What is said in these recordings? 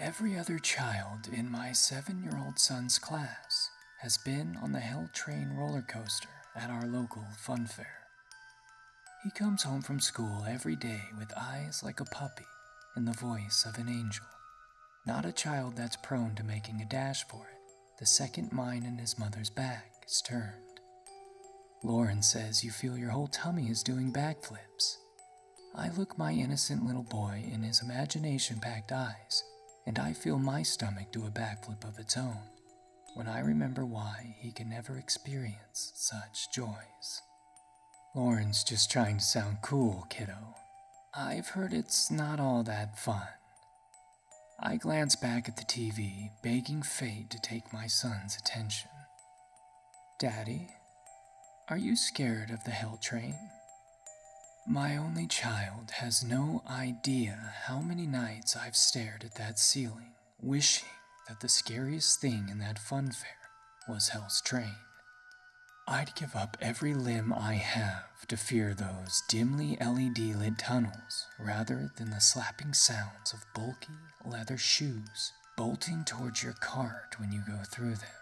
Every other child in my 7-year-old son's class has been on the Hell Train roller coaster at our local funfair. He comes home from school every day with eyes like a puppy and the voice of an angel. Not a child that's prone to making a dash for it the second mine in his mother's back is turned. Lauren says you feel your whole tummy is doing backflips. I look my innocent little boy in his imagination-packed eyes, and I feel my stomach do a backflip of its own when I remember why he can never experience such joys. Lauren's just trying to sound cool, kiddo. I've heard it's not all that fun. I glance back at the TV, begging fate to take my son's attention. Daddy, are you scared of the Hell Train? My only child has no idea how many nights I've stared at that ceiling, wishing that the scariest thing in that funfair was Hell's Train. I'd give up every limb I have to fear those dimly LED-lit tunnels rather than the slapping sounds of bulky leather shoes bolting towards your cart when you go through them.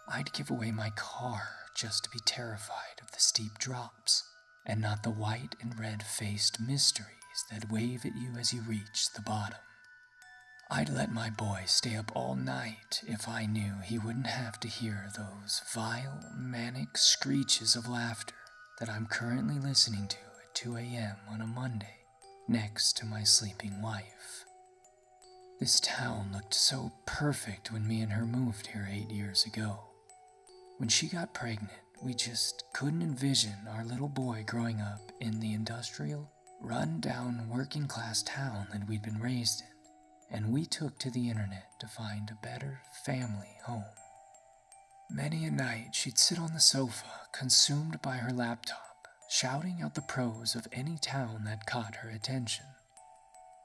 I'd give away my car just to be terrified of the steep drops and not the white and red-faced mysteries that wave at you as you reach the bottom. I'd let my boy stay up all night if I knew he wouldn't have to hear those vile, manic screeches of laughter that I'm currently listening to at 2 a.m. on a Monday next to my sleeping wife. This town looked so perfect when me and her moved here 8 years ago. When she got pregnant, we just couldn't envision our little boy growing up in the industrial, run-down, working-class town that we'd been raised in. And we took to the internet to find a better family home. Many a night she'd sit on the sofa, consumed by her laptop, shouting out the pros of any town that caught her attention.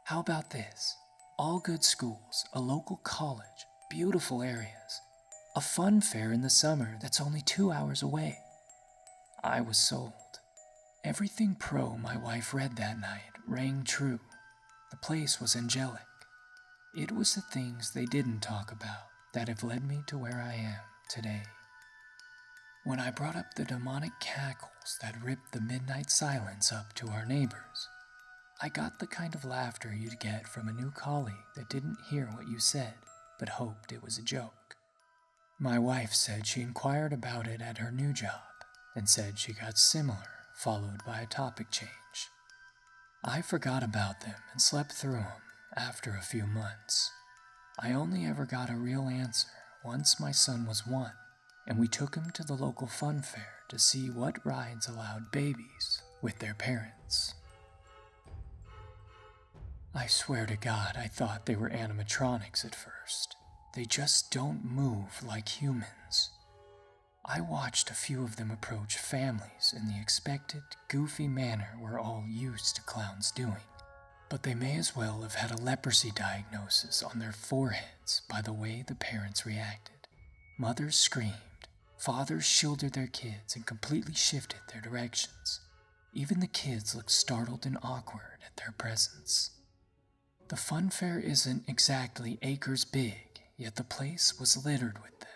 How about this? All good schools, a local college, beautiful areas, a fun fair in the summer that's only 2 hours away. I was sold. Everything pro my wife read that night rang true. The place was angelic. It was the things they didn't talk about that have led me to where I am today. When I brought up the demonic cackles that ripped the midnight silence up to our neighbors, I got the kind of laughter you'd get from a new colleague that didn't hear what you said but hoped it was a joke. My wife said she inquired about it at her new job and said she got similar, followed by a topic change. I forgot about them and slept through them. After a few months, I only ever got a real answer once my son was 1, and we took him to the local fun fair to see what rides allowed babies with their parents. I swear to God, I thought they were animatronics at first. They just don't move like humans. I watched a few of them approach families in the expected, goofy manner we're all used to clowns doing. But they may as well have had a leprosy diagnosis on their foreheads by the way the parents reacted. Mothers screamed, fathers shielded their kids and completely shifted their directions. Even the kids looked startled and awkward at their presence. The fun fair isn't exactly acres big, yet the place was littered with them.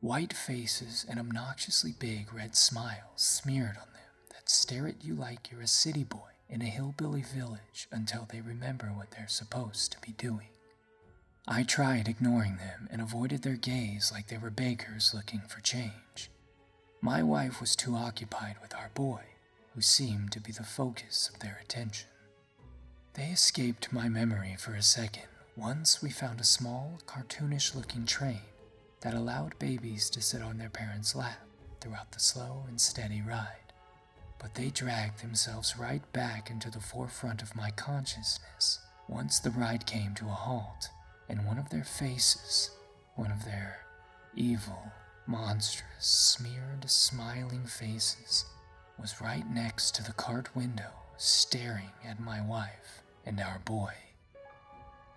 White faces and obnoxiously big red smiles smeared on them that stare at you like you're a city boy in a hillbilly village until they remember what they're supposed to be doing. I tried ignoring them and avoided their gaze like they were beggars looking for change. My wife was too occupied with our boy, who seemed to be the focus of their attention. They escaped my memory for a second once we found a small, cartoonish-looking train that allowed babies to sit on their parents' lap throughout the slow and steady ride. But they dragged themselves right back into the forefront of my consciousness once the ride came to a halt, and one of their faces, one of their evil, monstrous, smeared, smiling faces, was right next to the cart window, staring at my wife and our boy.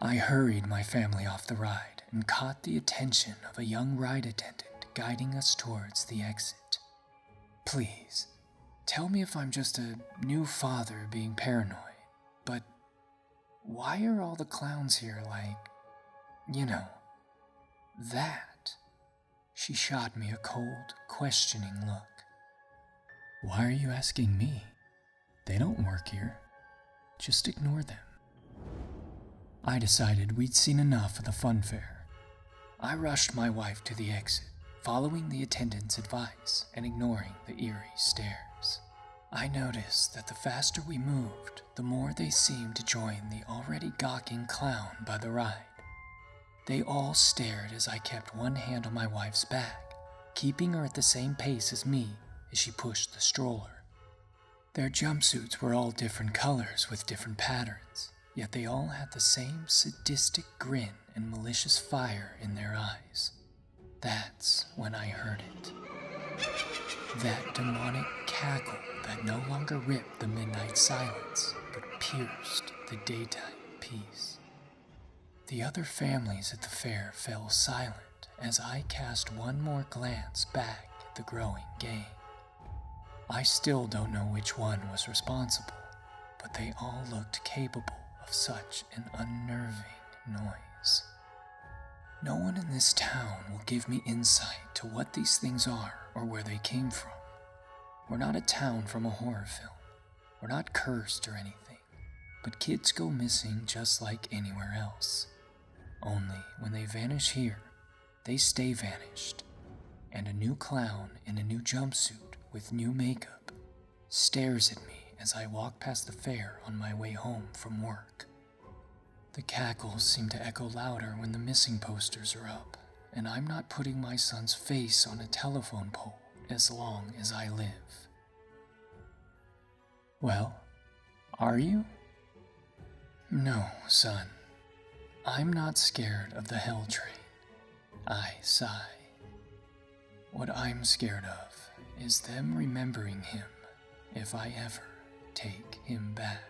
I hurried my family off the ride and caught the attention of a young ride attendant guiding us towards the exit. Please, tell me if I'm just a new father being paranoid, but why are all the clowns here like You know, that. She shot me a cold, questioning look. Why are you asking me? They don't work here. Just ignore them. I decided we'd seen enough of the funfair. I rushed my wife to the exit, following the attendant's advice and ignoring the eerie stares. I noticed that the faster we moved, the more they seemed to join the already gawking clown by the ride. They all stared as I kept one hand on my wife's back, keeping her at the same pace as me as she pushed the stroller. Their jumpsuits were all different colors with different patterns, yet they all had the same sadistic grin and malicious fire in their eyes. That's when I heard it. That demonic cackle that no longer ripped the midnight silence, but pierced the daytime peace. The other families at the fair fell silent as I cast one more glance back at the growing gang. I still don't know which one was responsible, but they all looked capable of such an unnerving noise. No one in this town will give me insight to what these things are or where they came from. We're not a town from a horror film. We're not cursed or anything, but kids go missing just like anywhere else. Only when they vanish here, they stay vanished, and a new clown in a new jumpsuit with new makeup stares at me as I walk past the fair on my way home from work. The cackles seem to echo louder when the missing posters are up, and I'm not putting my son's face on a telephone pole as long as I live. Well, are you? No, son. I'm not scared of the hell train. I sigh. What I'm scared of is them remembering him if I ever take him back.